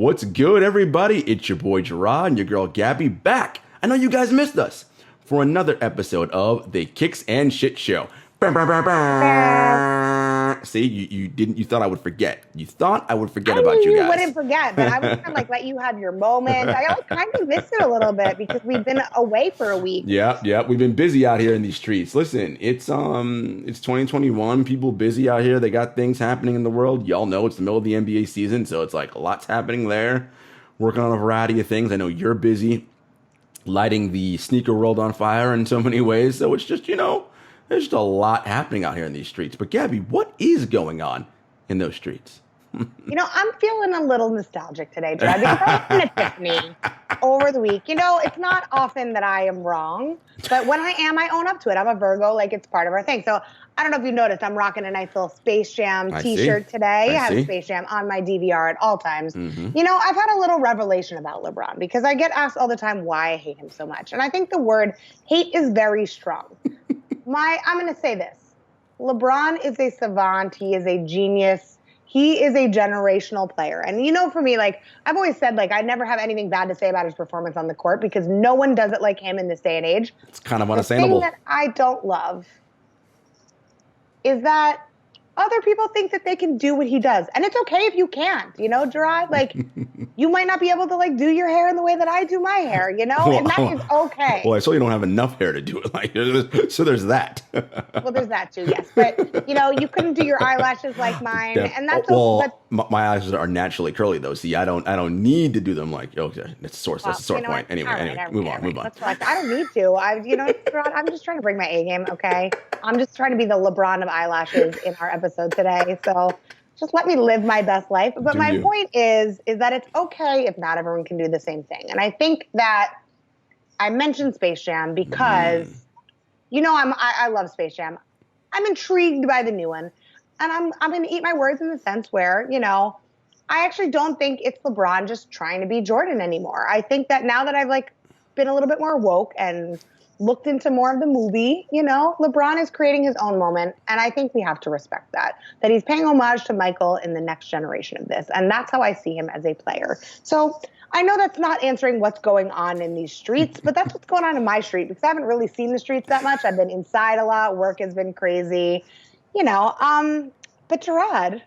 What's good, everybody? It's your boy Jarod and your girl Gabby back. I know you guys missed us for another episode of the Kicks and Shit Show. See, you thought I would forget. You thought I would forget about you guys. You wouldn't forget, but I was trying to let you have your moment. I kind of missed it a little bit because we've been away for a week. Yeah, we've been busy out here in these streets. Listen, it's 2021. People busy out here. They got things happening in the world. Y'all know it's the middle of the NBA season, so it's like a lot's happening there. Working on a variety of things. I know you're busy lighting the sneaker world on fire in so many ways. So it's just, there's just a lot happening out here in these streets. But Gabby, what is going on in those streets? I'm feeling a little nostalgic today, Jarod, because I was in a Tiffany over the week. It's not often that I am wrong, but when I am, I own up to it. I'm a Virgo, it's part of our thing. So I don't know if you noticed, I'm rocking a nice little Space Jam t-shirt today. I have Space Jam on my DVR at all times. Mm-hmm. I've had a little revelation about LeBron because I get asked all the time why I hate him so much. And I think the word hate is very strong. I'm going to say this. LeBron is a savant. He is a genius. He is a generational player. And for me, I've always said, I never have anything bad to say about his performance on the court because no one does it like him in this day and age. It's kind of unassailable. The thing that I don't love is that other people think that they can do what he does. And it's okay if you can't, Jarod? You might not be able to, do your hair in the way that I do my hair, and that is okay. Well, I saw you don't have enough hair to do it so there's that. Well, there's that too, yes. But, you couldn't do your eyelashes like mine. Yeah. And that's my eyelashes are naturally curly, though. See, I don't need to do them okay, that's a source. That's a sore point. Anyway, move on. That's I don't need to. Jarod, I'm just trying to bring my A game, okay? I'm just trying to be the LeBron of eyelashes in our episode today. So just let me live my best life. But my point is that it's okay if not everyone can do the same thing. And I think that I mentioned Space Jam because, I love Space Jam. I'm intrigued by the new one. And I'm going to eat my words in the sense where, I actually don't think it's LeBron just trying to be Jordan anymore. I think that now that I've been a little bit more woke and looked into more of the movie, LeBron is creating his own moment. And I think we have to respect that he's paying homage to Michael in the next generation of this. And that's how I see him as a player. So I know that's not answering what's going on in these streets, but that's what's going on in my street because I haven't really seen the streets that much. I've been inside a lot. Work has been crazy, But Jarod,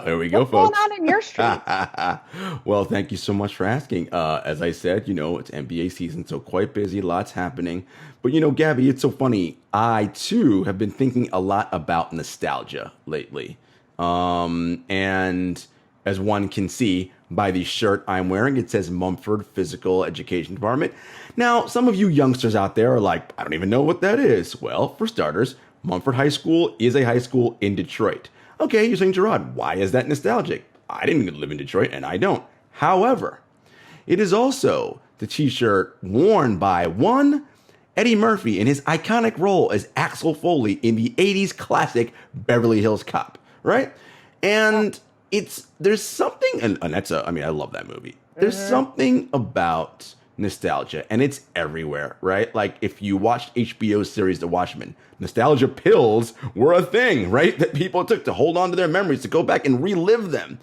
there we go, what's folks. going on in your street? Well, thank you so much for asking. As I said, it's NBA season, so quite busy, lots happening. But Gabby, it's so funny. I too have been thinking a lot about nostalgia lately. And as one can see by the shirt I'm wearing, it says Mumford Physical Education Department. Now, some of you youngsters out there are like, I don't even know what that is. Well, for starters, Mumford High School is a high school in Detroit. Okay, you're saying, Jarod, why is that nostalgic? I didn't live in Detroit, and I don't. However, it is also the t-shirt worn by one Eddie Murphy in his iconic role as Axel Foley in the 80s classic Beverly Hills Cop, right? And there's something, and that's I love that movie. There's something about nostalgia, and it's everywhere, right? If you watched HBO's series The Watchmen, nostalgia pills were a thing, right? That people took to hold on to their memories, to go back and relive them.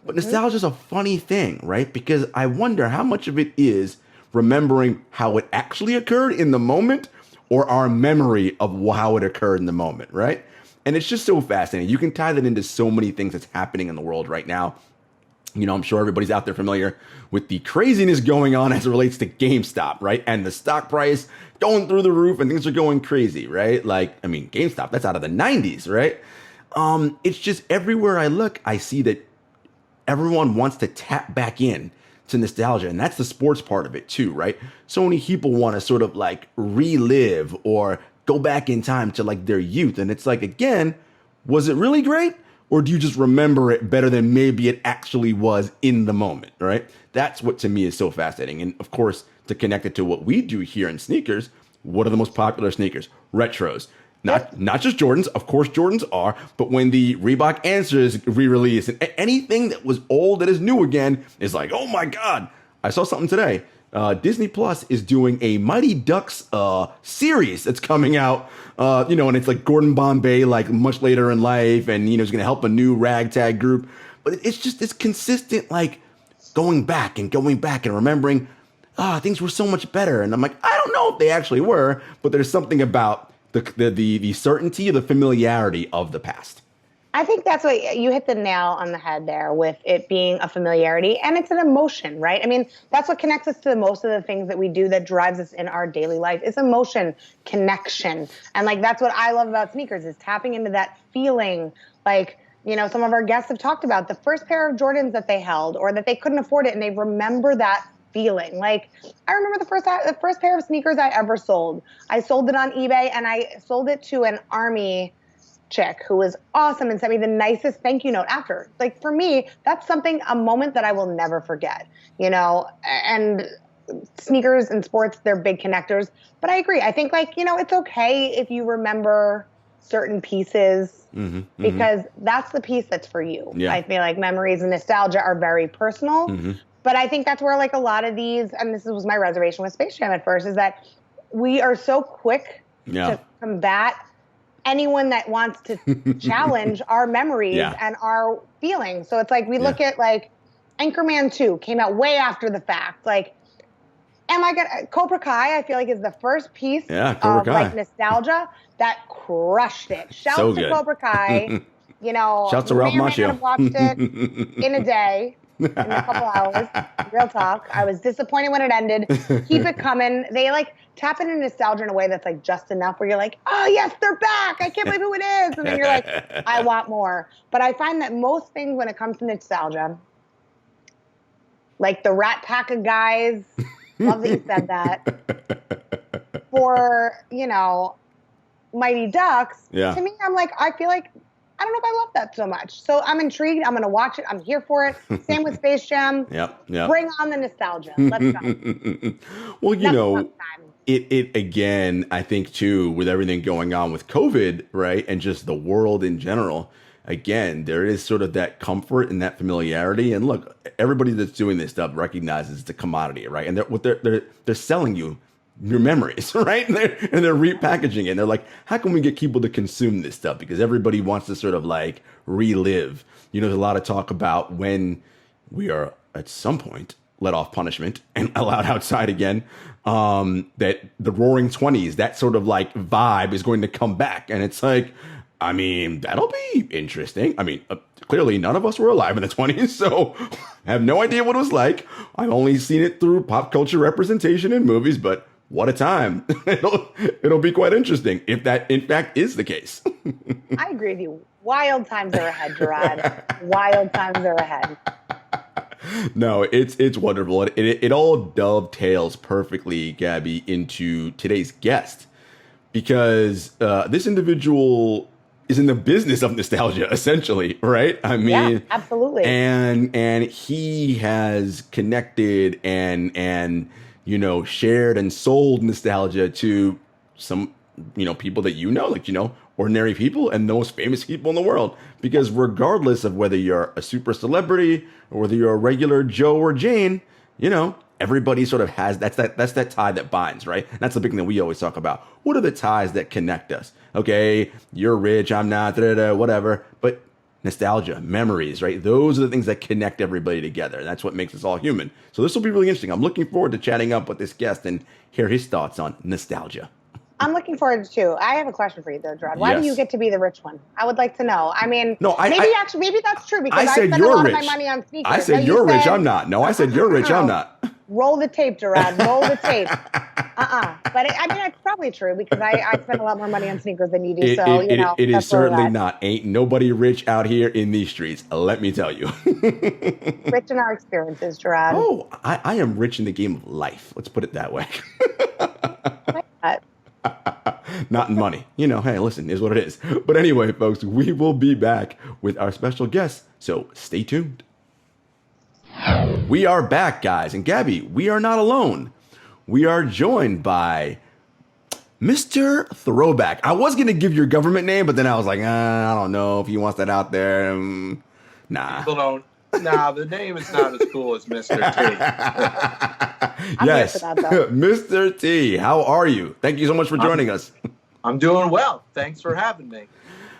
But nostalgia is a funny thing, right? Because I wonder how much of it is remembering how it actually occurred in the moment or our memory of how it occurred in the moment, right? And it's just so fascinating. You can tie that into so many things that's happening in the world right now. I'm sure everybody's out there familiar with the craziness going on as it relates to GameStop, right? And the stock price going through the roof and things are going crazy, right? GameStop, that's out of the 90s, right? It's just everywhere I look, I see that everyone wants to tap back in to nostalgia. And that's the sports part of it too, right? So many people want to sort of relive or go back in time to their youth. And it's again, was it really great? Or do you just remember it better than maybe it actually was in the moment, right? That's what to me is so fascinating. And of course, to connect it to what we do here in sneakers, what are the most popular sneakers? Retros. Not just Jordans. Of course, Jordans are. But when the Reebok Answers re-release and anything that was old that is new again is oh my God. I saw something today. Disney Plus is doing a Mighty Ducks series that's coming out, and it's Gordon Bombay, much later in life, and he's going to help a new ragtag group. But it's just this consistent going back and remembering, things were so much better. And I'm like, I don't know if they actually were, but there's something about the certainty, the familiarity of the past. I think that's what you hit the nail on the head there with it being a familiarity, and it's an emotion, right? I mean, that's what connects us to most of the things that we do that drives us in our daily life. It's emotion, connection. And like, that's what I love about sneakers is tapping into that feeling. Like, you know, some of our guests have talked about the first pair of Jordans that they held or that they couldn't afford it. And they remember that feeling. Like, I remember the first pair of sneakers I ever sold. I sold it on eBay, and I sold it to an Army chick who was awesome and sent me the nicest thank you note after. Like, for me, that's a moment that I will never forget, you know. And sneakers and sports, they're big connectors. But I agree. I think, like, you know, it's okay if you remember certain pieces because that's the piece that's for you. Yeah. I feel like memories and nostalgia are very personal. But I think that's where, like, a lot of these, and this was my reservation with Space Jam at first, is that we are so quick to combat anyone that wants to challenge our memories and our feelings. So it's like we look at, like, Anchorman 2 came out way after the fact. Like, Cobra Kai, I feel like, is the first piece of like nostalgia that crushed it. Shouts to Cobra Kai. You know, shouts to Ralph Macchio. I watched it in a day. In a couple hours, real talk. I was disappointed when it ended. Keep it coming. They like tap into nostalgia in a way that's like just enough where you're like, oh yes, they're back. I can't believe who it is. And then you're like, I want more. But I find that most things when it comes to nostalgia, like the Rat Pack of guys, love that you said that. For, you know, Mighty Ducks, to me, I'm like, I feel like I don't know if I love that so much. So I'm intrigued. I'm going to watch it. I'm here for it. Same with Space Jam. Yep. Bring on the nostalgia. Let's go. Well, you know, it again, I think, too, with everything going on with COVID, right, and just the world in general, again, there is sort of that comfort and that familiarity. And look, everybody that's doing this stuff recognizes it's a commodity, right? And they're selling you your memories, right? And they're repackaging it. And they're like, how can we get people to consume this stuff? Because everybody wants to sort of like relive. You know, there's a lot of talk about when we are at some point let off punishment and allowed outside again, that the Roaring 20s, that sort of like vibe is going to come back. And it's like, I mean, that'll be interesting. I mean, clearly none of us were alive in the 20s, so I have no idea what it was like. I've only seen it through pop culture representation in movies, but what a time. It'll be quite interesting if that, in fact, is the case. I agree with you. Wild times are ahead, Jarod. Wild times are ahead. No, it's wonderful. It all dovetails perfectly, Gabby, into today's guest, because this individual is in the business of nostalgia, essentially, right? I mean, yeah, absolutely. And he has connected and you know, shared and sold nostalgia to some, you know, people that you know, like, you know, ordinary people and the most famous people in the world. Because regardless of whether you're a super celebrity or whether you're a regular Joe or Jane, you know, everybody sort of has that's that tie that binds, right? And that's the big thing that we always talk about. What are the ties that connect us? Okay, you're rich, I'm not, whatever. But nostalgia, memories, right? Those are the things that connect everybody together. And that's what makes us all human. So this will be really interesting. I'm looking forward to chatting up with this guest and hear his thoughts on nostalgia. I'm looking forward to. I have a question for you, though, Jarod. Why do you get to be the rich one? I would like to know. I mean, maybe that's true because I spend a lot of my money on sneakers. I said you're rich. I'm not. No, I said you're rich. I'm not. Roll the tape, Jarod. Roll the tape. But I mean, it's probably true because I spend a lot more money on sneakers than you do. It is certainly not. Ain't nobody rich out here in these streets. Let me tell you. Rich in our experiences, Jarod. Oh, I am rich in the game of life. Let's put it that way. Like that. Not in money. You know, hey, listen, is what it is. But anyway, folks, we will be back with our special guest. So stay tuned. We are back, guys. And Gabby, we are not alone. We are joined by Mr. Throwback. I was going to give your government name, but then I was like, I don't know if he wants that out there. Nah. People don't. Nah, the name is not as cool as Mr. T. Yes, Mr. T. How are you? Thank you so much for joining us. I'm doing well. Thanks for having me.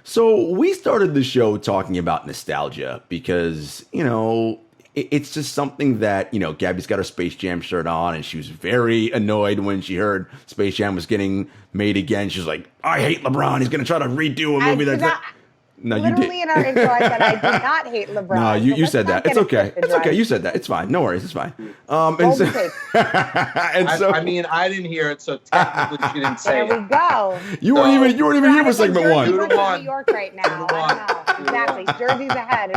So we started the show talking about nostalgia because, you know, it's just something that, Gabby's got her Space Jam shirt on, and she was very annoyed when she heard Space Jam was getting made again. She was like, I hate LeBron. He's going to try to redo a movie that's... No, you did. Literally in our intro, I said I do not hate LeBron. No, you said that. It's okay. It's okay. You said that. It's fine. No worries. It's fine. And so, I mean, I didn't hear it, so technically she didn't say it. There we go. You weren't even here for segment one. You're in New York right now. I don't know. Exactly. Jersey's ahead.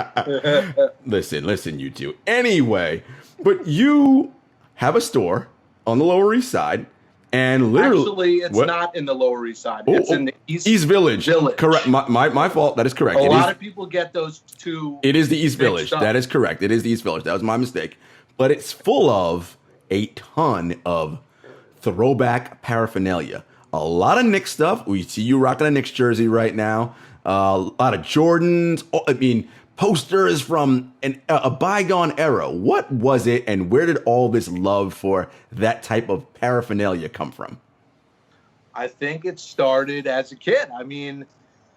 Listen, you two. Anyway, but you have a store on the Lower East Side. And literally, actually, it's not in the Lower East Side. It's in the East Village. Correct. My fault. That is correct. A lot of people get those two. It is the East Village. Up. That is correct. It is the East Village. That was my mistake. But it's full of a ton of throwback paraphernalia. A lot of Knicks stuff. We see you rocking a Knicks jersey right now. A lot of Jordans. Posters from a bygone era. What was it, and where did all this love for that type of paraphernalia come from? I think it started as a kid. I mean,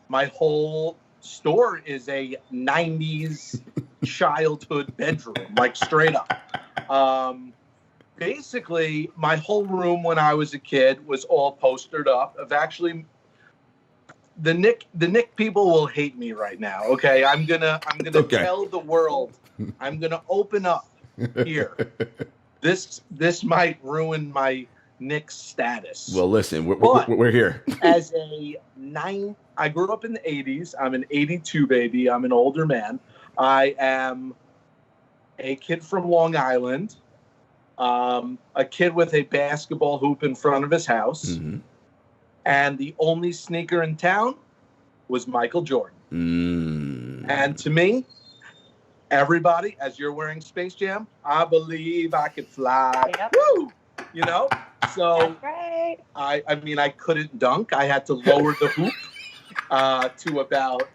my whole store is a 90s childhood bedroom, like straight up. Basically, my whole room when I was a kid was all postered up of actually... The Nick people will hate me right now. Okay, I'm gonna tell the world. I'm gonna open up here. This might ruin my Nick status. Well, listen, we're here. I grew up in the 80s. I'm an 82 baby. I'm an older man. I am a kid from Long Island. A kid with a basketball hoop in front of his house. Mm-hmm. And the only sneaker in town was Michael Jordan. And to me, everybody, as you're wearing Space Jam, I believe I could fly. Yep. Woo! So right. I mean, I couldn't dunk. I had to lower the hoop to about,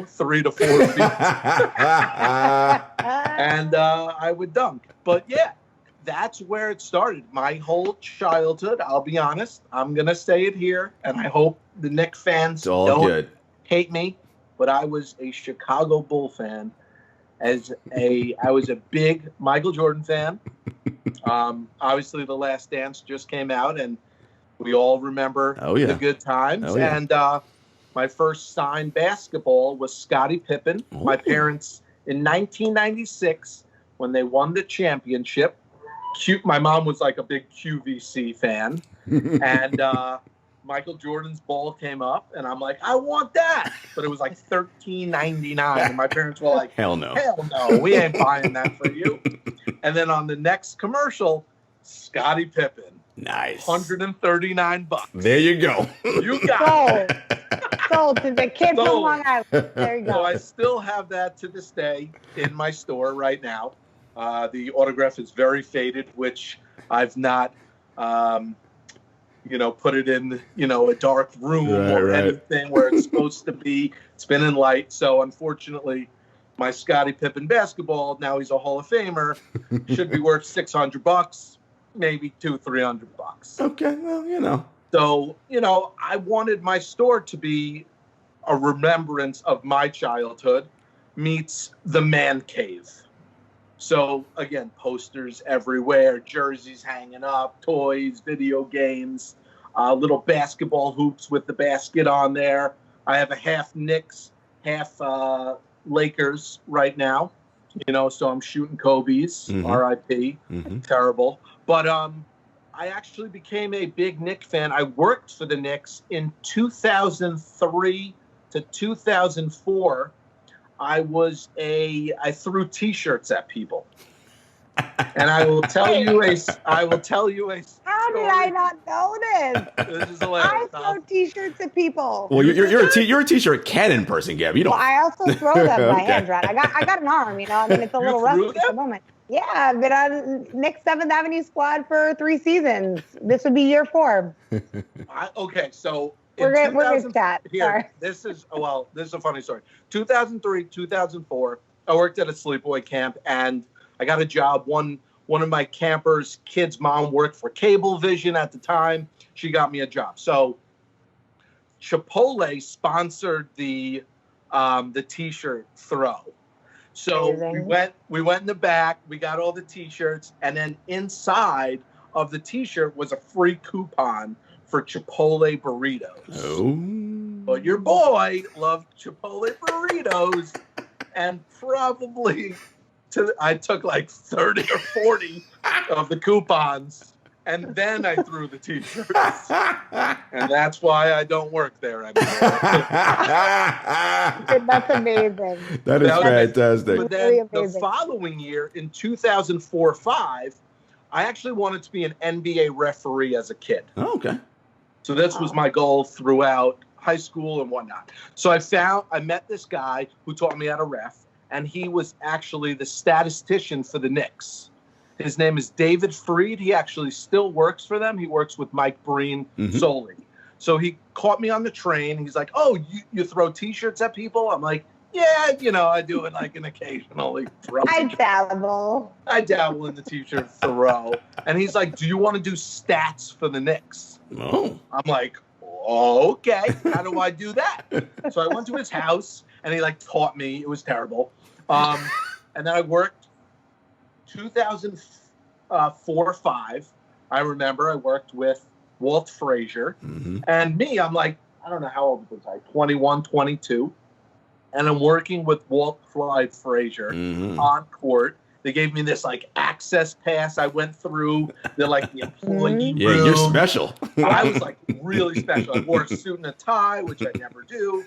3 to 4 feet. And I would dunk. But yeah. That's where it started. My whole childhood, I'll be honest. I'm going to say it here, and I hope the Knicks fans don't hate me, but I was a Chicago Bull fan. I was a big Michael Jordan fan. Obviously, The Last Dance just came out, and we all remember the good times. And my first signed basketball was Scottie Pippen. Ooh. My parents, in 1996, when they won the championship, my mom was like a big QVC fan, and Michael Jordan's ball came up, and I'm like, I want that, but it was like $13.99, and my parents were like, hell no, we ain't buying that for you. And then on the next commercial, Scottie Pippen, nice, $139. There you go. You got it. Sold to the kid from Long Island. There you go. So I still have that to this day in my store right now. The autograph is very faded, which I've not, put it in, a dark room anything where it's supposed to be. It's been in light. So unfortunately, my Scottie Pippen basketball, now he's a Hall of Famer, should be worth $600, maybe $300. Okay, well, So, I wanted my store to be a remembrance of my childhood meets the man cave. So, again, posters everywhere, jerseys hanging up, toys, video games, little basketball hoops with the basket on there. I have a half Knicks, half Lakers right now, so I'm shooting Kobe's, R.I.P., terrible. But I actually became a big Knicks fan. I worked for the Knicks in 2003 to 2004. I threw T-shirts at people, and I will tell you a story. How did I not know this? This is hilarious. I throw T-shirts at people. Well, you're a T-shirt cannon person, Gabby. You don't. Well, I also throw them by hand, right? I got an arm, it's a little rusty at the moment. Yeah, I've been on Knicks 7th Avenue squad for 3 seasons. This would be year 4. Okay, so. We're good, Cat. This is a funny story. 2003, 2004, I worked at a sleepaway camp, and I got a job. One of my campers' kids' mom worked for Cablevision at the time. She got me a job. So Chipotle sponsored the T-shirt throw. So we went in the back, we got all the t-shirts, and then inside of the t-shirt was a free coupon for Chipotle burritos. Oh. But your boy loved Chipotle burritos, and probably I took like 30 or 40 of the coupons, and then I threw the t-shirts. And that's why I don't work there anymore. That's amazing. That is fantastic. But then the following year, in 2004-05, I actually wanted to be an NBA referee as a kid. Oh, okay. So this was my goal throughout high school and whatnot. So I met this guy who taught me how to ref, and he was actually the statistician for the Knicks. His name is David Freed. He actually still works for them. He works with Mike Breen solely. So he caught me on the train. He's like, "Oh, you throw T-shirts at people?" I'm like, "Yeah, I do it like an occasionally throw." I dabble in the T-shirt throw. And he's like, "Do you want to do stats for the Knicks?" Oh. I'm like, "Okay, how do I do that?" So I went to his house, and he taught me. It was terrible. And then I worked 2004-05. I remember I worked with Walt Frazier. And me, I'm like, I don't know how old was I, 21, 22. And I'm working with Walt Clyde Frazier on court. They gave me this access pass. I went through the employee room. Yeah, you're special. I was really special. I wore a suit and a tie, which I never do,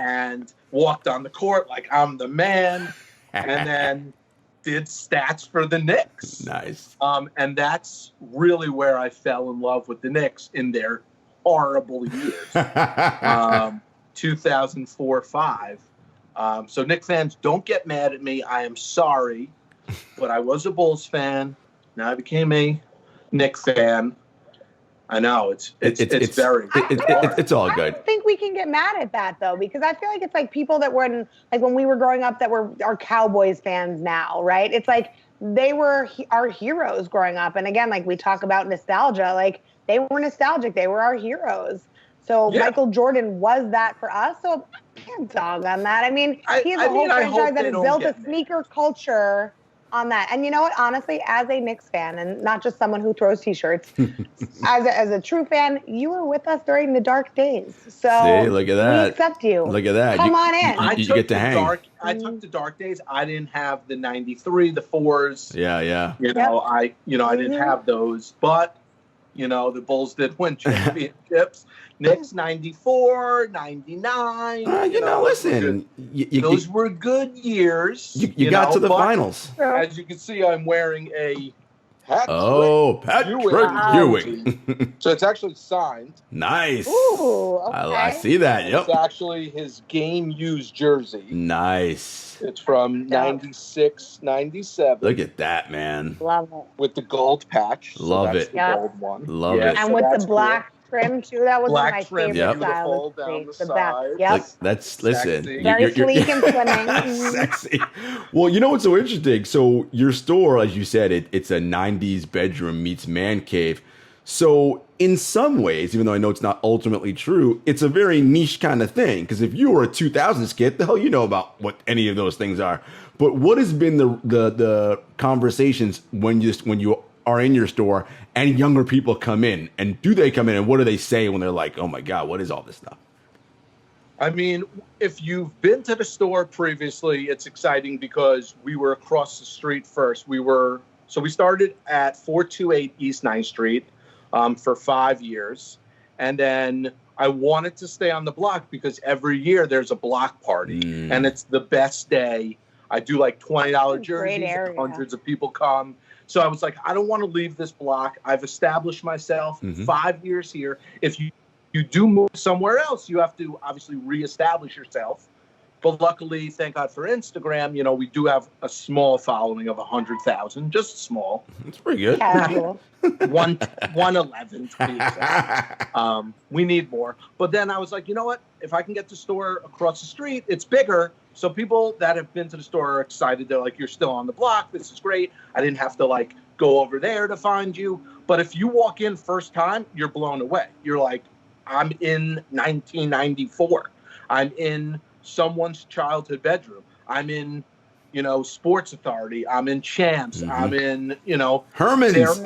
and walked on the court like I'm the man. And then did stats for the Knicks. Nice. And that's really where I fell in love with the Knicks in their horrible years. 2004-05. So Knicks fans, don't get mad at me. I am sorry, but I was a Bulls fan. Now I became a Knicks fan. I know it's very. It's all good. I don't think we can get mad at that though, because I feel like it's people that were when we were growing up that are Cowboys fans now, right? It's they were our heroes growing up, and again, we talk about nostalgia, they were nostalgic, they were our heroes. So yeah. Michael Jordan was that for us. So I can't dog on that. I mean, he's a whole franchise that has built a sneaker culture on that. And you know what? Honestly, as a Knicks fan, and not just someone who throws T-shirts, as a true fan, you were with us during the dark days. So see, look at that. We accept you. Look at that. Come on in. You get to hang. I took the dark days. I didn't have the 93, the 4s. Yeah. I didn't have those, but the Bulls did win championships. Knicks 94, 99. Listen. Those were good years. You got to the finals. As you can see, I'm wearing a Patrick Ewing. So it's actually signed. Nice. Ooh, okay. I see that. Yep. It's actually his game-used jersey. Nice. It's from 96, 97. Look at that, man. Love it. With the gold patch. Love it. The gold one. Love it. And with the black trim too. That was one of my favorite styles. Down the back. Yep. That's listen. Very sleek and slimming. Sexy. Well, you know what's so interesting? So your store, as you said, it's a 90s bedroom meets man cave. So in some ways, even though I know it's not ultimately true, it's a very niche kind of thing. Because if you were a 2000s kid, the hell you know about what any of those things are. But what has been the conversations when you are in your store and younger people come in? And do they come in and what do they say when they're like, oh my God, what is all this stuff? I mean, if you've been to the store previously, it's exciting because we were across the street first. We started at 428 East 9th Street for 5 years. And then I wanted to stay on the block because every year there's a block party and it's the best day. I do $20 jerseys, hundreds of people come. So I was like, I don't want to leave this block. I've established myself 5 years here. If you do move somewhere else, you have to obviously reestablish yourself. But luckily, thank God for Instagram, we do have a small following of 100,000, just small. That's pretty good. 111 to be exact. We need more. But then I was like, you know what? If I can get the store across the street, it's bigger. So people that have been to the store are excited. They're like, you're still on the block. This is great. I didn't have to go over there to find you. But if you walk in first time, you're blown away. You're like, I'm in 1994. I'm in someone's childhood bedroom. I'm in, Sports Authority. I'm in Champs. Mm-hmm. I'm in, Herman's.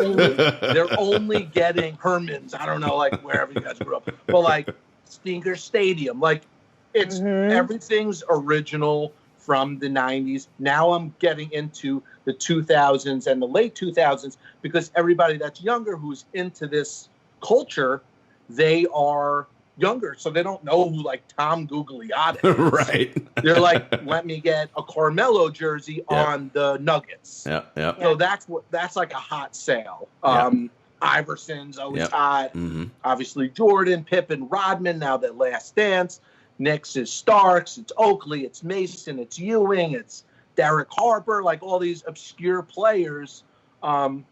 They're only getting Herman's. I don't know, like wherever you guys grew up, but like Stinker Stadium, like it's everything's original from the 90s. Now I'm getting into the 2000s and the late 2000s because everybody that's younger who's into this culture, they are younger, so they don't know who like Tom Gugliotta is. Right. They're like, let me get a Carmelo jersey on the Nuggets. Yeah. So that's like a hot sale. Iverson's always hot. Mm-hmm. Obviously Jordan, Pippen, Rodman, now that Last Dance. Knicks is Starks, it's Oakley, it's Mason, it's Ewing, it's Derek Harper, like all these obscure players. And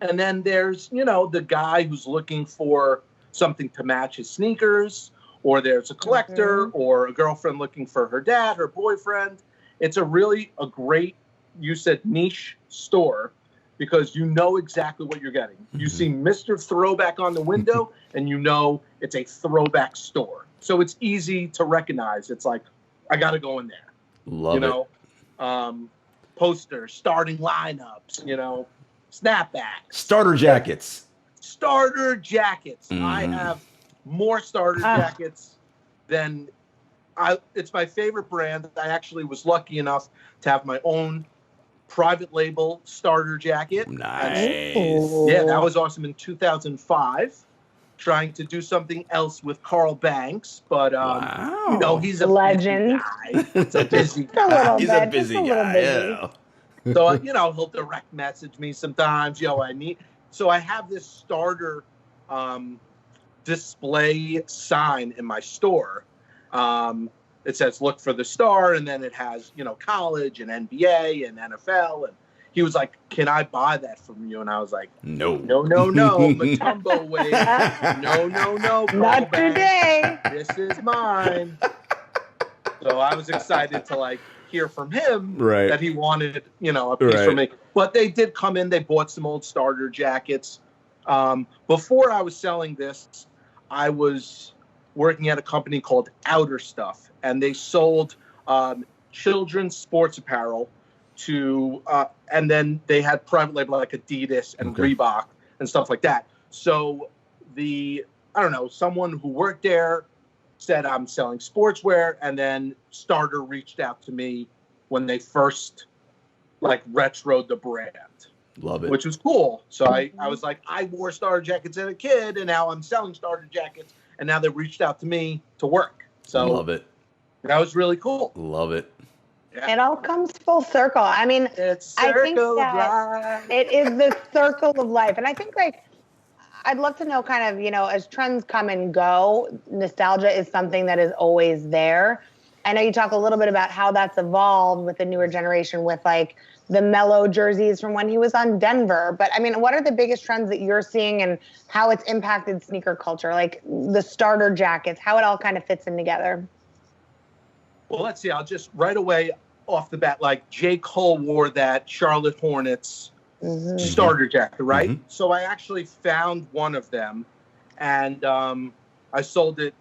then there's, the guy who's looking for something to match his sneakers, or there's a collector or a girlfriend looking for her dad, her boyfriend. It's a great, you said niche store, because you know exactly what you're getting. You see Mr. Throwback on the window and it's a throwback store. So it's easy to recognize. It's like, I got to go in there. Love it. Posters, starting lineups, snapbacks. Starter jackets. I have more starter jackets than it's my favorite brand. I actually was lucky enough to have my own private label starter jacket. Nice. Yeah, that was awesome in 2005. Trying to do something else with Carl Banks, but he's a legend. Busy guy. He's a busy guy. He's a busy guy. Yeah. So he'll direct message me sometimes. So I have this starter display sign in my store. It says "Look for the Star," and then it has college and NBA and NFL. And he was like, "Can I buy that from you?" And I was like, No, Matumbo way. No, not today. This is mine. So I was excited to hear from him that he wanted a piece from me. But they did come in. They bought some old starter jackets. Before I was selling this, I was working at a company called Outer Stuff, and they sold children's sports apparel to and then they had private label like Adidas and Reebok and stuff like that. So someone who worked there said I'm selling sportswear, and then Starter reached out to me when they first retroed the brand. Love it. Which was cool. So I was like, I wore starter jackets as a kid, and now I'm selling starter jackets, and now they reached out to me to work. So love it. That was really cool. Love it. Yeah. It all comes full circle. I mean, I think that it is the circle of life. And I think I'd love to know kind of, as trends come and go, nostalgia is something that is always there. I know you talk a little bit about how that's evolved with the newer generation with the Melo jerseys from when he was on Denver. But I mean, what are the biggest trends that you're seeing and how it's impacted sneaker culture? Like the starter jackets, how it all kind of fits in together. Well, let's see. I'll just right away off the bat, J. Cole wore that Charlotte Hornets starter jacket, right? Mm-hmm. So I actually found one of them, and I sold it.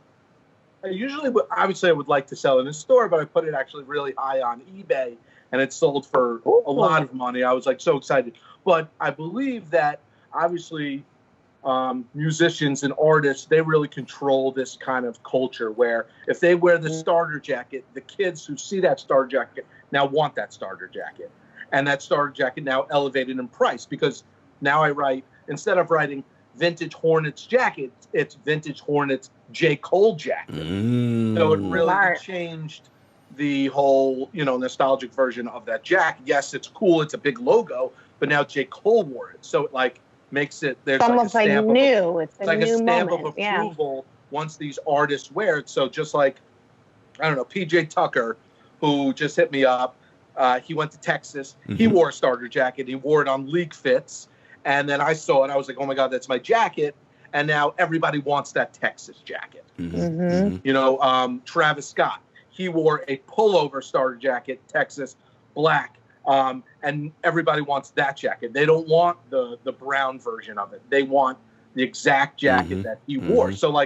Obviously, I would like to sell it in a store, but I put it actually really high on eBay, and it sold for a lot of money. I was so excited. But I believe that obviously musicians and artists, they really control this kind of culture where if they wear the starter jacket, the kids who see that starter jacket now want that starter jacket. And that starter jacket now elevated in price because now I write, instead of writing vintage Hornets jacket, it's vintage Hornets J. Cole jacket. So it really changed the whole, nostalgic version of that jacket. Yes, it's cool. It's a big logo, but now J. Cole wore it. So it makes it, there's almost a stamp new. It's like new a stamp moment. of approval once these artists wear it. So just PJ Tucker, who just hit me up, he went to Texas. He wore a starter jacket. He wore it on League Fits. And then I saw it. I was like, oh my God, that's my jacket. And now everybody wants that Texas jacket. Travis Scott, he wore a pullover starter jacket, Texas, black. And everybody wants that jacket. They don't want the brown version of it. They want the exact jacket that he wore. So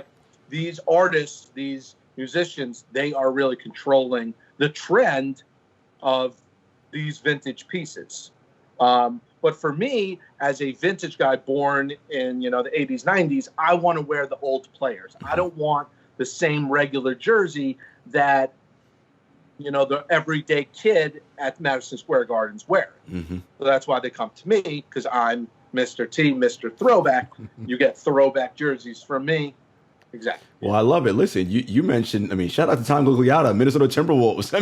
these artists, these musicians, they are really controlling the trend of these vintage pieces. But for me, as a vintage guy born in, the 80s, 90s, I want to wear the old players. I don't want the same regular jersey that, the everyday kid at Madison Square Garden's wearing. Mm-hmm. So that's why they come to me, because I'm Mr. T, Mr. Throwback. You get throwback jerseys from me. Exactly. Well, I love it. Listen, you mentioned, shout out to Tom Gugliotta, Minnesota Timberwolves.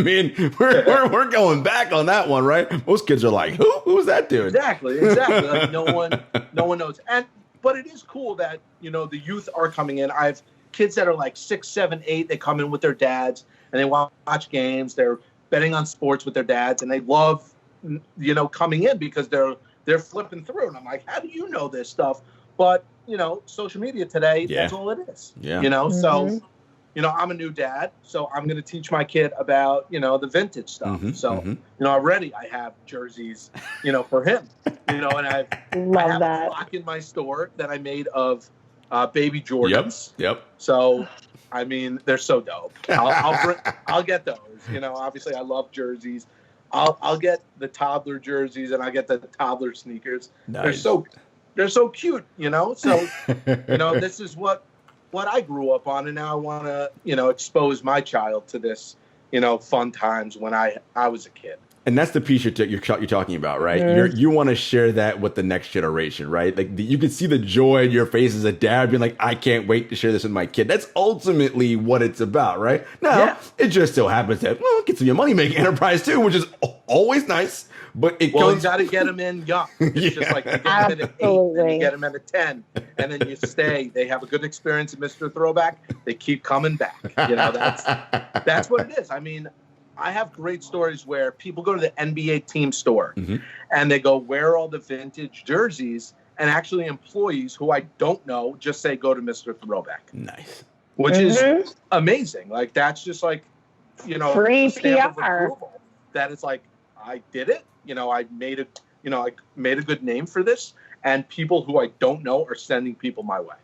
We're going back on that one, right? Most kids are like, who's that dude? Exactly. Like no one knows. But it is cool that, the youth are coming in. I have kids that are like 6, 7, 8. They come in with their dads and they watch games. They're betting on sports with their dads, and they love, coming in because they're flipping through. And I'm like, how do you know this stuff? But social media today, that's all it is. Yeah. So, I'm a new dad, so I'm going to teach my kid about, the vintage stuff. Mm-hmm, so, already I have jerseys, for him, and I have a flock in my store that I made of baby Jordans. Yep. So, they're so dope. I'll get those. Obviously I love jerseys. I'll get the toddler jerseys and I get the toddler sneakers. Nice. They're so cute, So, this is what I grew up on, and now I want to, expose my child to this, fun times when I was a kid. And that's the piece you're talking about, right? Mm-hmm. You want to share that with the next generation, right? Like you can see the joy in your face as a dad being like, I can't wait to share this with my kid. That's ultimately what it's about, right? Now, It just so happens that, it gets to be a money-making enterprise too, which is always nice. But you got to get them in young. It's just like you get them in at 8, then you get them in at 10, and then you stay. They have a good experience at Mr. Throwback. They keep coming back. That's what it is. I have great stories where people go to the NBA team store and they go, where are all the vintage jerseys? And actually employees who I don't know just say, go to Mr. Throwback. Nice. Which is amazing. Like, that's just like, free PR. That it's like, I did it. I made a good name for this. And people who I don't know are sending people my way.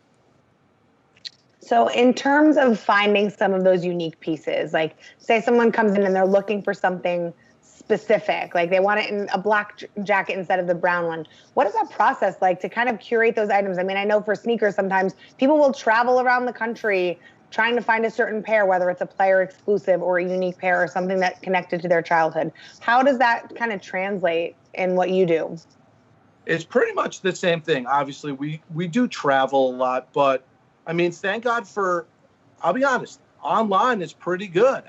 So in terms of finding some of those unique pieces, like say someone comes in and they're looking for something specific, like they want it in a black jacket instead of the brown one. What is that process like to kind of curate those items? I know for sneakers, sometimes people will travel around the country trying to find a certain pair, whether it's a player exclusive or a unique pair or something that connected to their childhood. How does that kind of translate in what you do? It's pretty much the same thing. Obviously, we do travel a lot, but thank God I'll be honest, online is pretty good.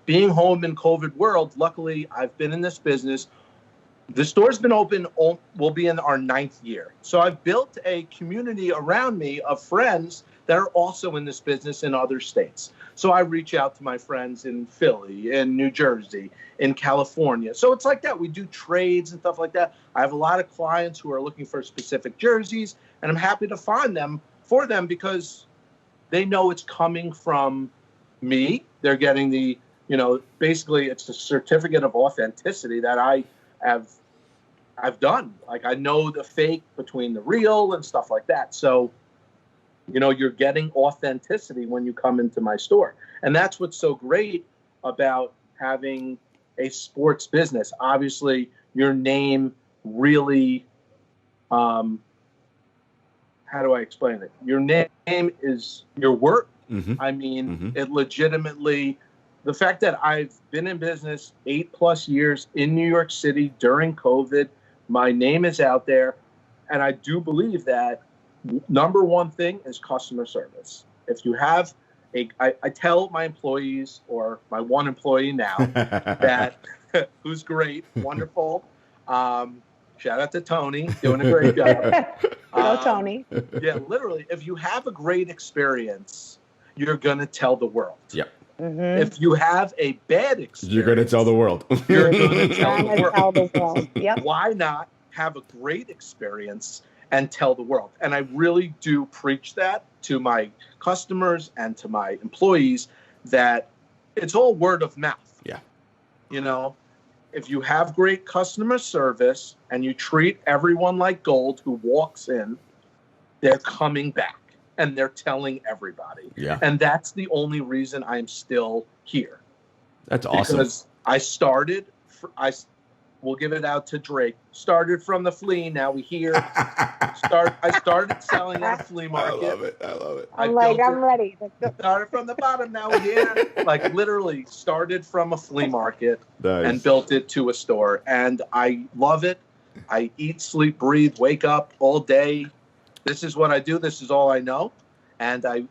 Being home in COVID world, luckily I've been in this business. The store's been open, we'll be in our 9th year. So I've built a community around me of friends that are also in this business in other states. So I reach out to my friends in Philly, in New Jersey, in California. So it's like that. We do trades and stuff like that. I have a lot of clients who are looking for specific jerseys, and I'm happy to find them for them because they know it's coming from me. They're getting the, basically it's a certificate of authenticity that I've done. Like I know the fake between the real and stuff like that. So, you're getting authenticity when you come into my store. And that's what's so great about having a sports business. Obviously, your name really, how do I explain it? Your name is your work. Mm-hmm. It legitimately, the fact that I've been in business 8+ years in New York City during COVID, my name is out there. And I do believe that number one thing is customer service. If you have I tell my employees, or my one employee now, that who's great, wonderful. Shout out to Tony, doing a great job. Hello, Tony. Yeah, literally, if you have a great experience, you're going to tell the world. Yep. Mm-hmm. If you have a bad experience, you're going to tell the world. You're going to tell the world. Yep. Why not have a great experience and tell the world? And I really do preach that to my customers and to my employees, that it's all word of mouth. Yeah. If you have great customer service and you treat everyone like gold who walks in, they're coming back and they're telling everybody. Yeah. And that's the only reason I'm still here. That's awesome. Because I started We'll give it out to Drake. Started from the flea. Now we here. I started selling at a flea market. I love it. I'm ready. Started from the bottom. Now we're here. Like literally started from a flea market and built it to a store. And I love it. I eat, sleep, breathe, wake up all day. This is what I do. This is all I know. And I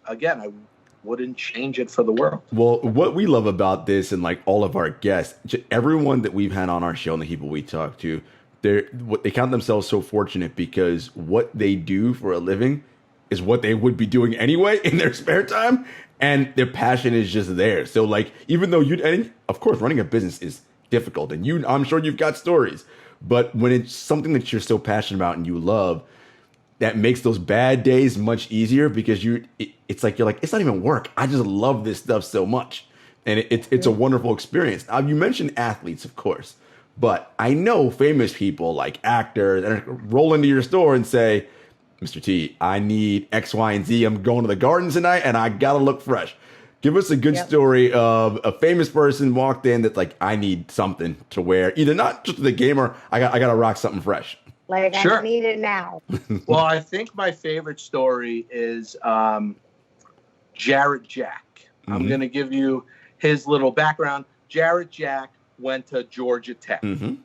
wouldn't change it for the world. Well, what we love about this and like all of our guests, everyone that we've had on our show and the people we talk to, they count themselves so fortunate because what they do for a living is what they would be doing anyway in their spare time. And their passion is just there. So like, even though and of course, running a business is difficult and I'm sure you've got stories, but when it's something that you're so passionate about and you love, that makes those bad days much easier because it's like, it's not even work. I just love this stuff so much. And it's a wonderful experience. Now, you mentioned athletes, of course, but I know famous people like actors that roll into your store and say, Mr. T, I need X, Y, and Z. I'm going to the garden tonight and I got to look fresh. Give us a good story of a famous person walked in that's like, I need something to wear, either not just the game or I got to rock something fresh. Like, sure. I need it now. Well, I think my favorite story is Jarod Jack. Mm-hmm. I'm going to give you his little background. Jarod Jack went to Georgia Tech. Mm-hmm.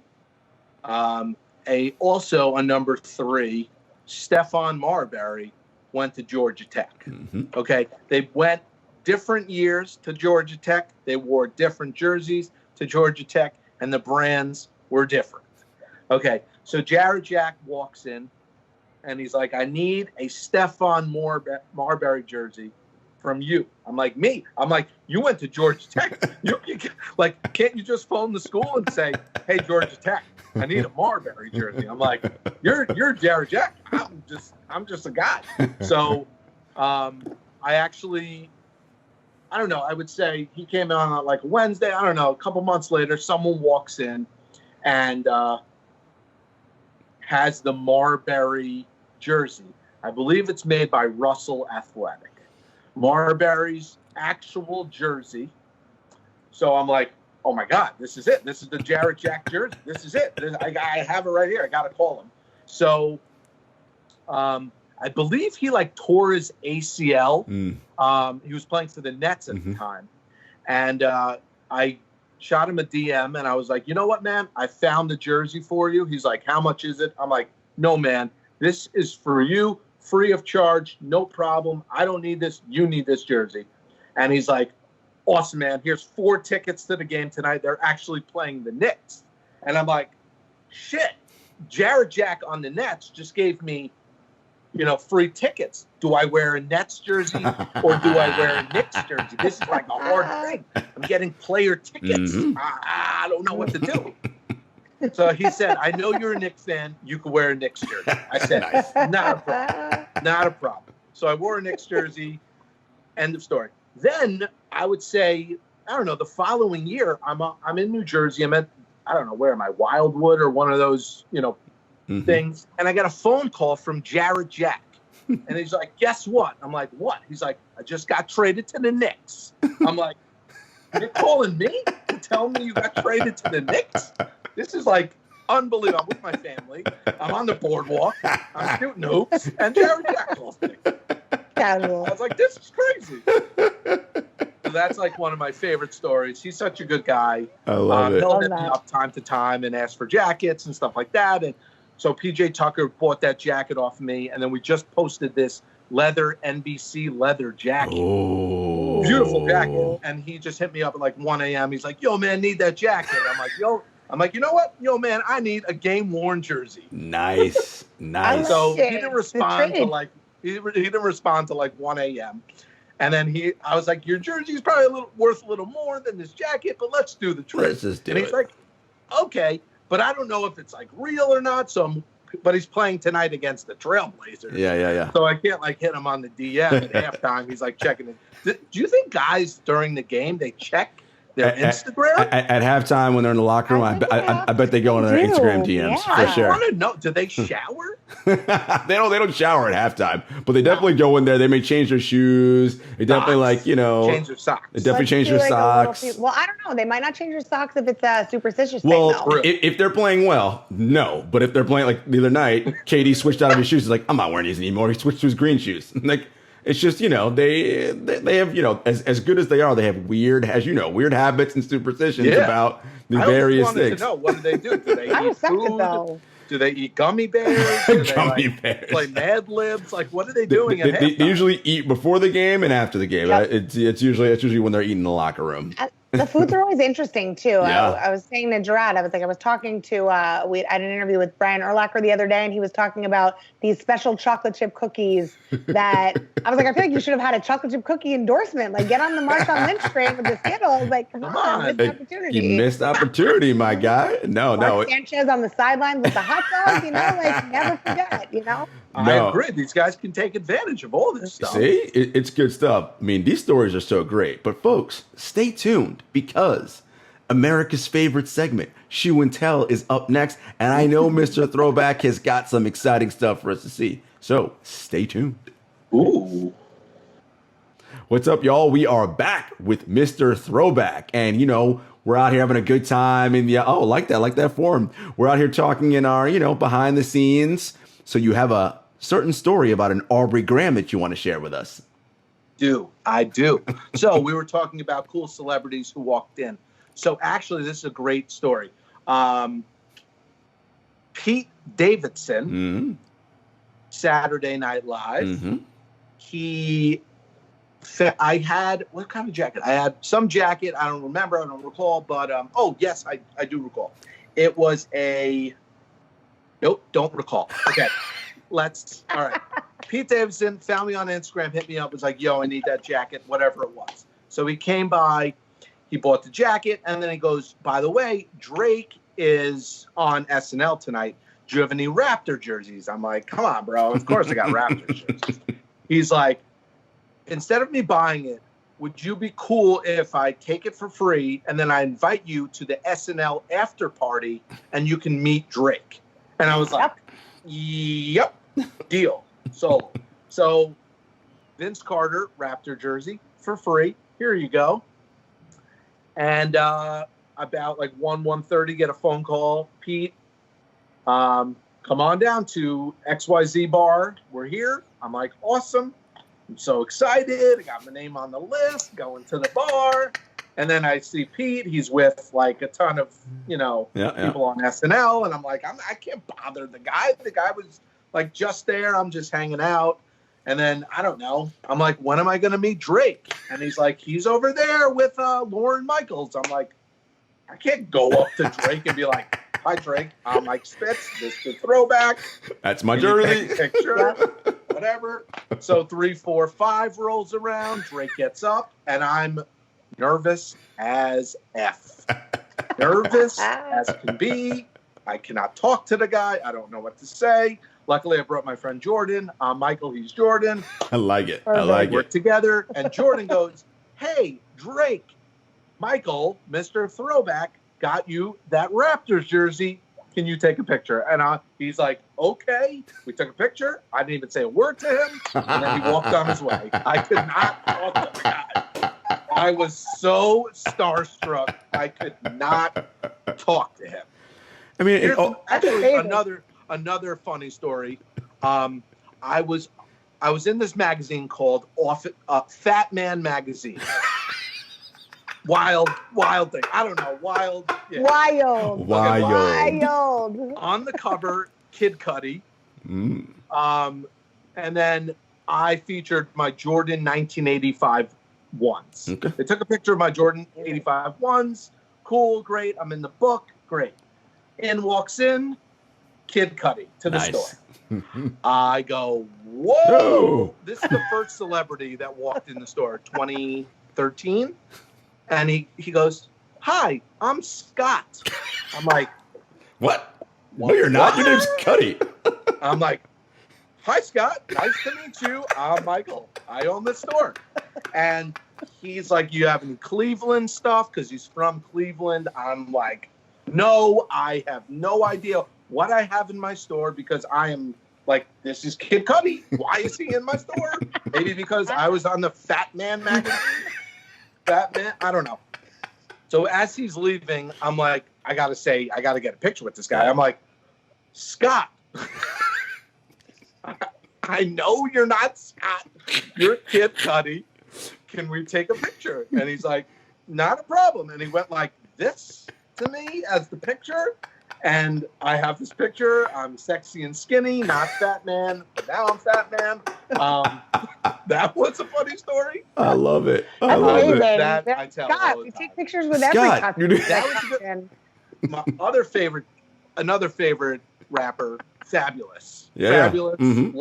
Also a number 3, Stephon Marbury, went to Georgia Tech. Mm-hmm. Okay. They went different years to Georgia Tech. They wore different jerseys to Georgia Tech, and the brands were different. Okay. So Jarod Jack walks in, and he's like, I need a Stephon Marbury jersey from you. I'm like, me? I'm like, you went to Georgia Tech. Like, can't you just phone the school and say, hey, Georgia Tech, I need a Marbury jersey? I'm like, you're Jarod Jack. I'm just a guy. So I don't know. I would say he came on like Wednesday. I don't know. A couple months later, someone walks in and has the Marbury jersey. I believe it's made by Russell Athletic. Marbury's actual jersey. So I'm like, oh my God, this is it. This is the Jarod Jack jersey. This is it. I have it right here. I got to call him. So I believe he like tore his ACL. He was playing for the Nets at the time. And I shot him a DM and I was like, you know what, man? I found the jersey for you. He's like, how much is it? I'm like, no, man, this is for you, free of charge, no problem. I don't need this. You need this jersey. And he's like, awesome, man. Here's 4 tickets to the game tonight. They're actually playing the Knicks. And I'm like, shit, Jarod Jack on the Nets just gave me, free tickets. Do I wear a Nets jersey or do I wear a Knicks jersey? This is like a hard thing. I'm getting player tickets. I don't know what to do. So he said, I know you're a Knicks fan. You can wear a Knicks jersey. I said, not a problem. Not a problem. So I wore a Knicks jersey. End of story. Then I would say, I don't know, the following year, I'm in New Jersey. I'm at, I don't know, where am I? Wildwood or one of those, things. And I got a phone call from Jarod Jack. And he's like, guess what? I'm like, what? He's like, I just got traded to the Knicks. I'm like, you're calling me to tell me you got traded to the Knicks? This is like unbelievable. I'm with my family. I'm on the boardwalk. I'm shooting hoops. And Jarod Jack calls me. Casual. I was like, this is crazy. So that's like one of my favorite stories. He's such a good guy. I love it. He'll hit me up time to time and ask for jackets and stuff like that. And so PJ Tucker bought that jacket off of me, and then we just posted this leather NBC leather jacket. Oh. Beautiful jacket. And he just hit me up at like 1 a.m. He's like, yo, man, need that jacket. I'm like, you know what? Yo, man, I need a game-worn jersey. Nice. So he didn't respond to like, he didn't respond to like 1 a.m. And then I was like, your jersey is probably worth a little more than this jacket, but let's do the trade. Let's just do and he's like, okay. But I don't know if it's like real or not. But he's playing tonight against the Trailblazers. Yeah. So I can't like hit him on the DM at halftime. He's like checking it. Do you think guys during the game, they check Their Instagram? At halftime when they're in the locker room, I bet they go into their Instagram DMs for sure. I want to know, do they shower? They don't shower at halftime, but they definitely go in there. They may change their shoes. They definitely change their socks. They definitely change their socks. Well, I don't know. They might not change their socks if it's a superstitious thing. Well, if they're playing well, no. But if they're playing like the other night, KD switched out of his shoes. He's like, I'm not wearing these anymore. He switched to his green shoes. Like, it's just, they have, as good as they are, they have weird habits and superstitions about the various things. To know, what do they do? Do they eat food? Do they eat gummy bears? Gummy bears. Play Mad Libs? Like, what are they doing? They usually eat before the game and after the game. Yep. It's usually when they're eating in the locker room. The foods are always interesting too. Yeah. I was saying to Jarod, I was talking to I had an interview with Brian Urlacher the other day, and he was talking about these special chocolate chip cookies that I was like, I feel like you should have had a chocolate chip cookie endorsement. Like, get on the Marshawn Lynch train with the Skittles. Like, come on, missed opportunity. You missed opportunity, my guy. No. Sanchez on the sidelines with the hot dog. Never forget. I agree. These guys can take advantage of all this stuff. See, it's good stuff. I mean, these stories are so great. But folks, stay tuned because America's favorite segment, Shoe and Tell, is up next. And I know Mr. Throwback has got some exciting stuff for us to see. So stay tuned. Ooh. What's up, y'all? We are back with Mr. Throwback. And, we're out here having a good time in the, like that forum. We're out here talking in our, behind the scenes. So you have a certain story about an Aubrey Graham that you want to share with us. I do. So we were talking about cool celebrities who walked in. So actually, this is a great story. Pete Davidson, Saturday Night Live. I had, what kind of jacket? I had some jacket. I don't remember. I don't recall. But, yes, I do recall. It was nope, don't recall. Okay. All right. Pete Davidson found me on Instagram, hit me up, was like, yo, I need that jacket, whatever it was. So he came by, he bought the jacket, and then he goes, by the way, Drake is on SNL tonight. Do you have any Raptor jerseys? I'm like, come on, bro. Of course I got Raptor jerseys. He's like, instead of me buying it, would you be cool if I take it for free and then I invite you to the SNL after party and you can meet Drake? And I was like, yep, deal. So Vince Carter, Raptor jersey for free. Here you go. And about like 1:30, get a phone call. Pete, come on down to XYZ bar. We're here. I'm like, awesome. I'm so excited. I got my name on the list, going to the bar. And then I see Pete. He's with like a ton of, people on SNL. And I'm like, I can't bother the guy. The guy was like just there. I'm just hanging out. And then, I don't know. I'm like, when am I going to meet Drake? And he's like, he's over there with Lauren Michaels. I'm like, I can't go up to Drake and be like, hi, Drake. I'm Mike Spitz. This is the Throwback. That's my jersey. Picture, whatever. So 3, 4, 5 rolls around. Drake gets up, and I'm nervous as F. Nervous as can be. I cannot talk to the guy. I don't know what to say. Luckily, I brought my friend Jordan. I'm Michael. He's Jordan. I like it. I like it. Work together. And Jordan goes, hey, Drake, Michael, Mr. Throwback, got you that Raptors jersey. Can you take a picture? And he's like, okay. We took a picture. I didn't even say a word to him. And then he walked on his way. I could not talk to the guy. I was so starstruck. I could not talk to him. I mean, actually, another funny story. I was in this magazine called Fat Man Magazine. Wild thing. I don't know. Wild. Yeah. Wild. On the cover, Kid Cudi. And then I featured my Jordan 1985 ones. Okay. They took a picture of my Jordan 85 ones. Cool, great. I'm in the book. Great. In walks in Kid Cudi to the store. I go, whoa! This is the first celebrity that walked in the store, 2013. And he goes, hi, I'm Scott. I'm like, what? No, you're not. Your name's Cudi. I'm like, hi, Scott. Nice to meet you. I'm Michael. I own the store. And he's like, you have any Cleveland stuff? Because he's from Cleveland. I'm like, no, I have no idea what I have in my store because I am like, this is Kid Cudi. Why is he in my store? Maybe because I was on the Fat Man magazine. Fat Man, I don't know. So as he's leaving, I'm like, I got to get a picture with this guy. I'm like, Scott, I know you're not Scott. You're Kid Cudi. Can we take a picture? And he's like, not a problem. And he went like this to me as the picture. And I have this picture. I'm sexy and skinny, not Fat Man. Now I'm Fat Man. That was a funny story. I love it. I That's love amazing. it. That I tell Scott, all the we time. take pictures with Scott, every that was my another favorite rapper, Fabulous. Yeah. Fabulous. Mm-hmm.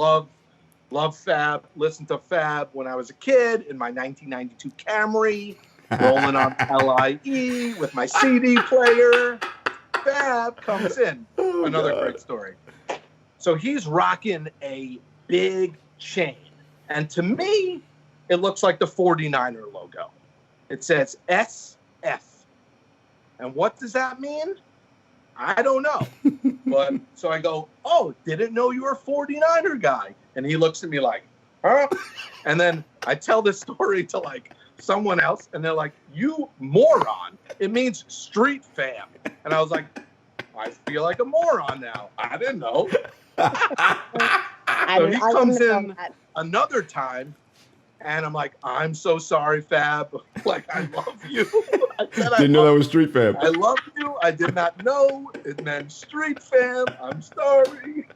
Love Fab. Listened to Fab when I was a kid in my 1992 Camry, rolling on LIE with my CD player. Fab comes in. Another great story. So he's rocking a big chain. And to me, it looks like the 49er logo. It says SF. And what does that mean? I don't know. But so I go, oh, didn't know you were a 49er guy. And he looks at me like, huh? And then I tell this story to like someone else, and they're like, you moron. It means street fam. And I was like, I feel like a moron now. I didn't know. So he comes in another time, and I'm like, I'm so sorry, Fab. Like, I love you. I said, Didn't know that was street fam. I love you. I did not know it meant street fam. I'm sorry.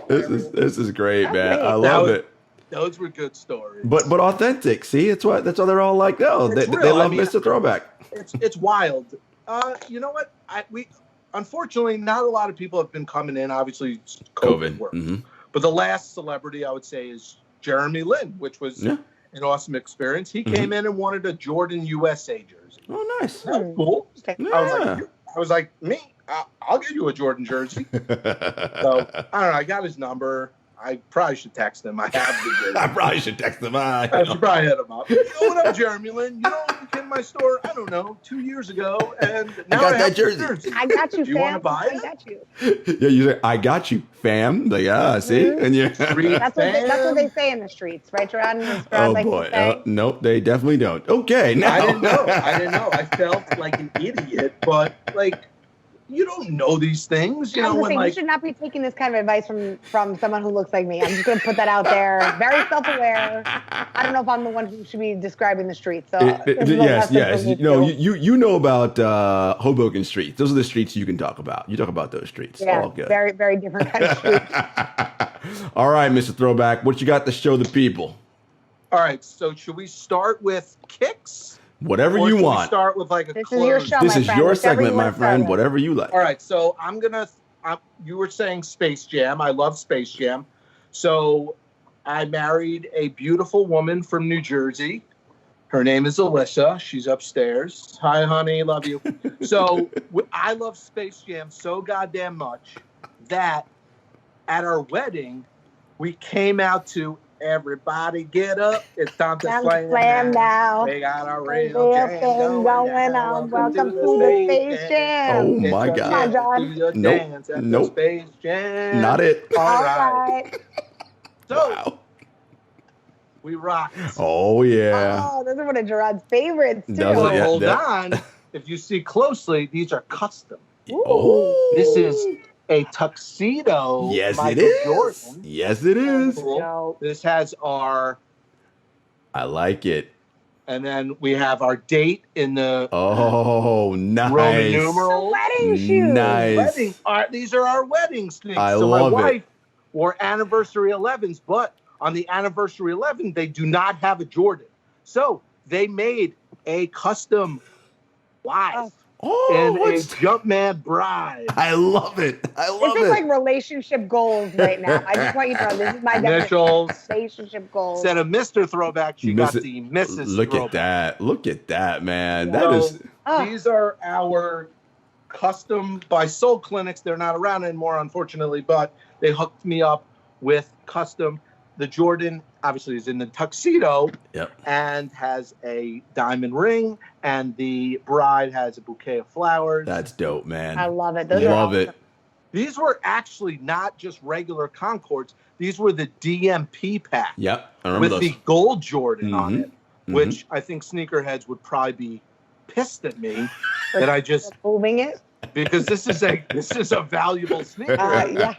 This is great, man. I love it. Those were good stories. But authentic. See, that's why they're all like, oh, they love Mr. Throwback. It's wild. You know what? We unfortunately not a lot of people have been coming in. Obviously, COVID. Mm-hmm. But the last celebrity I would say is Jeremy Lin, which was an awesome experience. He came in and wanted a Jordan USA jersey. Oh, nice. That was cool. Yeah. I was like, me, I'll get you a Jordan jersey. So I don't know. I got his number. I probably should text him. I have the jersey. I probably should text him. I should probably hit him up. You know what up, Jeremy Lin? You know, you came to my store, I don't know, 2 years ago, and now I got that jersey. I got you, Do you fam. want to buy it? I got you. Yeah, you say, I got you, fam. Like, see? Mm-hmm. And you that's what they say in the streets, right, Jarod? Oh, boy. Nope, they definitely don't. Okay, now. I didn't know. I felt like an idiot, but, like, you don't know these things. You know, when, like, you should not be taking this kind of advice from someone who looks like me. I'm just going to put that out there. Very self-aware. I don't know if I'm the one who should be describing the streets. So yes. You know about Hoboken streets. Those are the streets you can talk about. You talk about those streets. Yeah, all good. Very, very different kind of streets. All right, Mr. Throwback, what you got to show the people? All right, so should we start with kicks? Whatever you want. Start with like a this close. is your show, This my is friend. your segment, my friend. Whatever you like. All right, so you were saying Space Jam. I love Space Jam. So I married a beautiful woman from New Jersey. Her name is Alyssa. She's upstairs. Hi, honey. Love you. So I love Space Jam so goddamn much that at our wedding, we came out to Everybody Get Up. It's time to slam now. They got a real jam going on. Welcome to the Space Jam. Oh, my God. Nope. Space Jam. Not it. All right. So, wow. We rock. Oh, yeah. Oh, those are one of Jarod's favorites, too. Hold on. If you see closely, these are custom. Oh. This is a tuxedo. Yes, Michael it is. Jordan. Yes, it is. Cool. This has our. I like it. And then we have our date in the. Oh, nice. Roman numerals. Wedding shoes. Nice. These are our wedding things. I so love my wife it. wore anniversary 11s, but on the anniversary 11, they do not have a Jordan. So they made a custom wife. And a Jumpman bride. I love it. This is like relationship goals right now. I just want you to know this is my initials. Relationship goals. Instead of Mr. Throwback, she got the Mrs. Look Throwback. at that. Look at that, man. So, That is. These are our custom by Soul Clinics. They're not around anymore, unfortunately, but they hooked me up with custom. The Jordan obviously is in the tuxedo Yep. and has a diamond ring, and the bride has a bouquet of flowers. That's dope, man. I love it. Love it. These were actually not just regular Concords. These were the DMP pack. Yep, I remember with those. the gold Jordan on Mhm. it, which I think sneakerheads would probably be pissed at me that I just moving it. because this is a valuable sneaker. Yeah.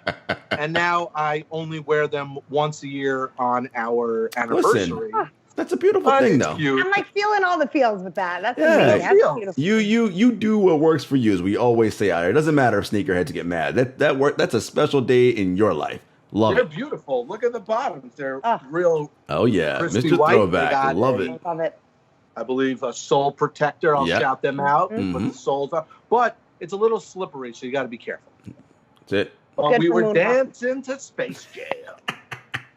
And now I only wear them once a year on our anniversary. Listen, that's a beautiful But thing, it's though. cute. I'm like feeling all the feels with that. That's Yeah. amazing. That's Feel. beautiful. You do what works for you, as we always say out here. It doesn't matter if sneakerheads get mad. That's a special day in your life. Love They're it. beautiful. Look at the bottoms. They're Oh. real, Oh yeah, Crispy Mr. white, they Throwback. got Love a- it. Love it. I believe, a sole protector. I'll Yeah. shout them out. Mhm. Put the soles on. But it's a little slippery, so you got to be careful. That's it. But Good we for were moonwalk. dancing to Space Jam.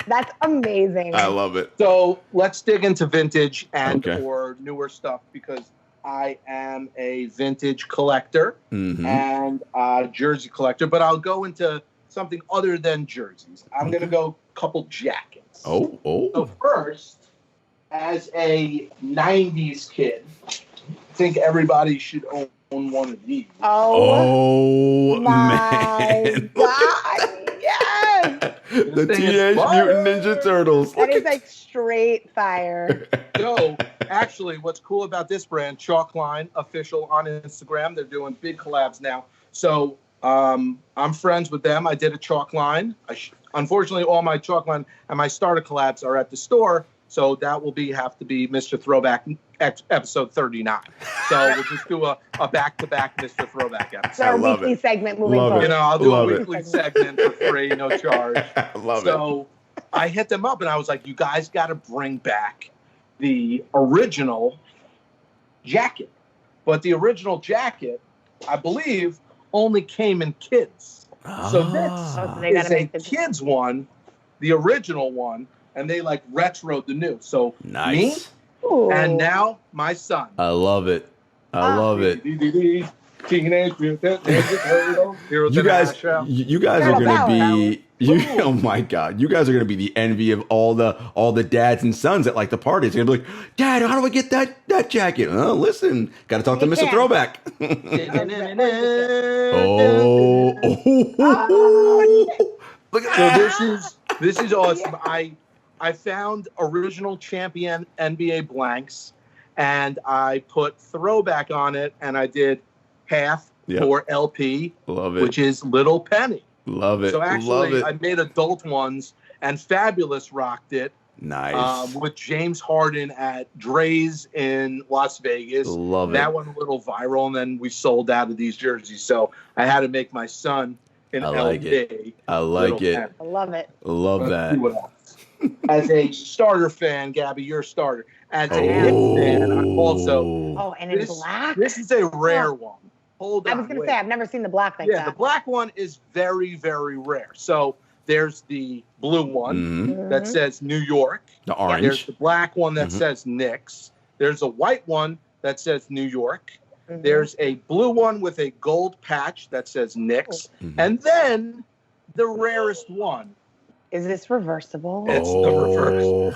That's amazing. I love it. So let's dig into vintage and Okay. or newer stuff, because I am a vintage collector Mm-hmm. and a jersey collector, but I'll go into something other than jerseys. I'm going to go a couple jackets. Oh. So first, as a 90s kid, I think everybody should own one of these. Oh, Oh my man. God. Yes. The This thing is Teenage fire. Mutant Ninja Turtles. That is like straight fire. So, actually, what's cool about this brand, Chalkline Official on Instagram, they're doing big collabs now. So, I'm friends with them. I did a Chalkline. Unfortunately, all my Chalkline and my starter collabs are at the store. So that will have to be Mr. Throwback episode 39. So we'll just do a back-to-back Mr. Throwback It's episode. our love weekly it. segment moving Love forward. You know, I'll do Love a it. weekly segment for free, no charge. I love it. So I hit them up and I was like, you guys got to bring back the original jacket. But the original jacket, I believe, only came in kids. So this Oh, so they is gotta a make the- kids one, the original one, and they like retroed the new. So Nice. Ooh. and now my son. I love it. I love it. Teenage Mutant Ninja Turtles. Heroes You in the guys, Nashville. you guys are Turtle gonna Power. be. Oh my God! You guys are gonna be the envy of all the dads and sons at like the parties. They're gonna be like, Dad, how do I get that jacket? Oh, listen, got to talk to You Mr. can. Throwback. Oh. Look at So that. this is awesome. I found original champion NBA blanks, and I put Throwback on it, and I did half Yep. for LP, Love it. which is Little Penny. Love it. So Love actually, it. I made adult ones, and Fabulous rocked it Nice. with James Harden at Dre's in Las Vegas. Love it. That went a little viral, and then we sold out of these jerseys. So I had to make my son an I like LP. I like Little it. Penny. I love it. Love Let's that. see what else. As a starter fan, Gabby, you're a starter. As a Knicks fan, I'm also. Oh, and in This, black? this is a rare one. Hold on. I was going to wait. say, I've never seen the black like Yeah, that. the black one is very, very rare. So there's the blue one Mhm. that Mhm. says New York. The There's orange. the black one that Mhm. says Knicks. There's a white one that says New York. Mhm. There's a blue one with a gold patch that says Knicks. Mhm. And then the rarest one. Is this reversible? It's the reverse.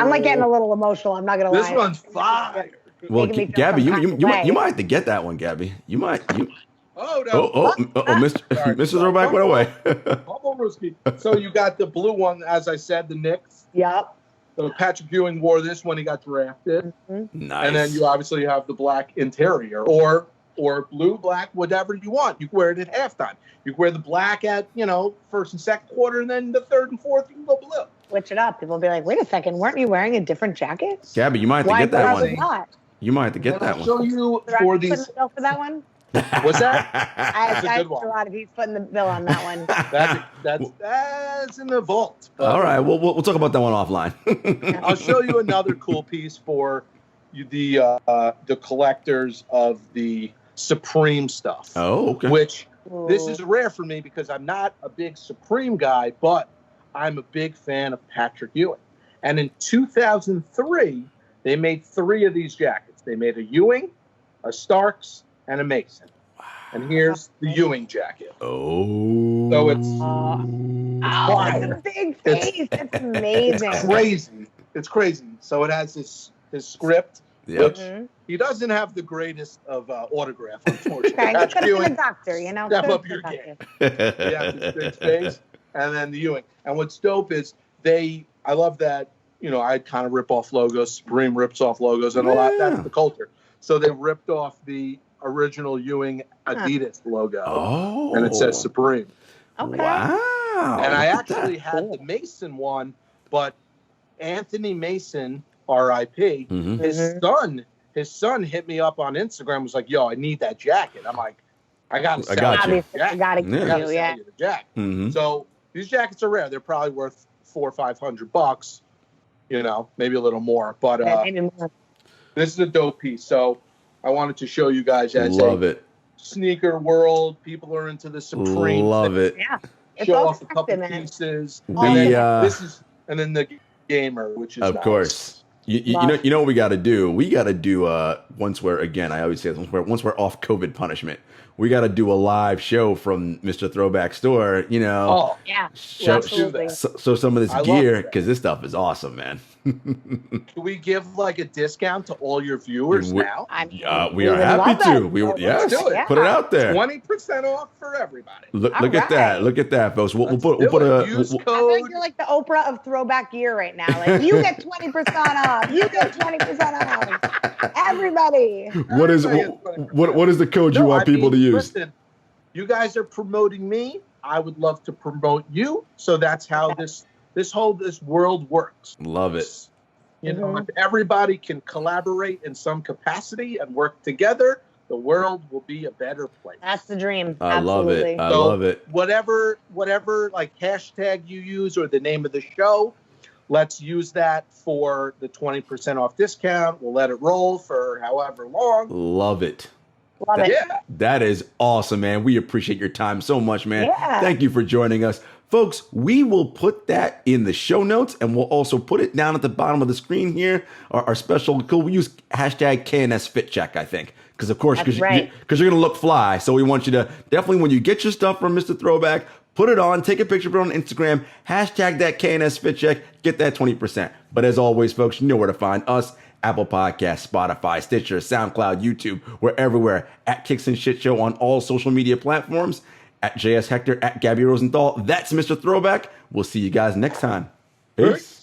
I'm like getting a little emotional. I'm not going to lie. This one's fire. Well, making me feel Gabby, some you kind you of you might you way. might have to get that one, Gabby. You might. Oh, no. Mr. Sorry. Mr. Throwback went away. Bubble Ruski. So you got the blue one, as I said, the Knicks. Yep. So Patrick Ewing wore this when he got drafted. Mhm. Nice. And then you obviously have the black interior or blue, black, whatever you want. You can wear it at halftime. You can wear the black at, first and second quarter, and then the third and fourth, you can go blue. Switch it up. People will be like, wait a second, weren't you wearing a different jacket? Gabby, you might have to Why get that probably one. not? You might have to get And that I'll one. show you Gerard, for you these. putting the bill for that one? What's that? I That's a asked good one. Gerard if he's putting the bill on that one. That's in the vault. But All right, we'll talk about that one offline. I'll show you another cool piece for the collectors of the Supreme stuff. Oh, okay. Which this Ooh. is rare for me because I'm not a big Supreme guy, but I'm a big fan of Patrick Ewing. And in 2003, they made 3 of these jackets. They made a Ewing, a Starks, and a Mason. And here's the Ewing jacket. Oh. So it's Oh, it's a big face. It's amazing. It's crazy. It's crazy. So it has his script, which he doesn't have the greatest of autograph, unfortunately. Okay, could have been a doctor, you know. Step up your game. Yeah, his big face, and then the Ewing. And what's dope is I love that, I kind of rip off logos. Supreme rips off logos and a lot. That's the culture. So they ripped off the original Ewing Adidas logo. Oh. And it says Supreme. Okay. Wow. And I actually had the Mason one, but Anthony Mason, R.I.P., his son hit me up on Instagram, was like, yo, I need that jacket. I'm like, I got you. I got to give you, the jacket. Mm-hmm. So these jackets are rare. They're probably worth $400 or $500, maybe a little more. But this is a dope piece. So I wanted to show you guys as sneaker world. People are into the Supreme. Love it. Yeah. Show off a couple pieces. And then the gamer, which is of course. You know what we got to do? We got to do once we're off COVID punishment, we got to do a live show from Mr. Throwback store. Oh yeah, show some of this gear because this stuff is awesome, man. Can we give like a discount to all your viewers now? We are happy to. Put it out there. 20% off for everybody. Look at that. Look at that, folks. We'll put a use code. I feel like you're like the Oprah of throwback gear right now. Like you get 20% off. You get 20% off. Everybody. What is the code you want people to use? Listen, you guys are promoting me. I would love to promote you. So that's how this world works. Love it. If everybody can collaborate in some capacity and work together, the world will be a better place. That's the dream. I love it. I love it. Whatever like hashtag you use or the name of the show, let's use that for the 20% off discount. We'll let it roll for however long. Love it. Love it. Yeah. That is awesome, man. We appreciate your time so much, man. Yeah. Thank you for joining us. Folks, we will put that in the show notes, and we'll also put it down at the bottom of the screen here. Our special, we use hashtag KNSFitCheck, I think. Because, of course, because you're going to look fly. So we want you to definitely, when you get your stuff from Mr. Throwback, put it on, take a picture of it on Instagram, hashtag that KNSFitCheck, get that 20%. But as always, folks, you know where to find us. Apple Podcasts, Spotify, Stitcher, SoundCloud, YouTube. We're everywhere at Kicks and Shit Show on all social media platforms. At JS Hector, at Gabby Rosenthal. That's Mr. Throwback. We'll see you guys next time. Peace.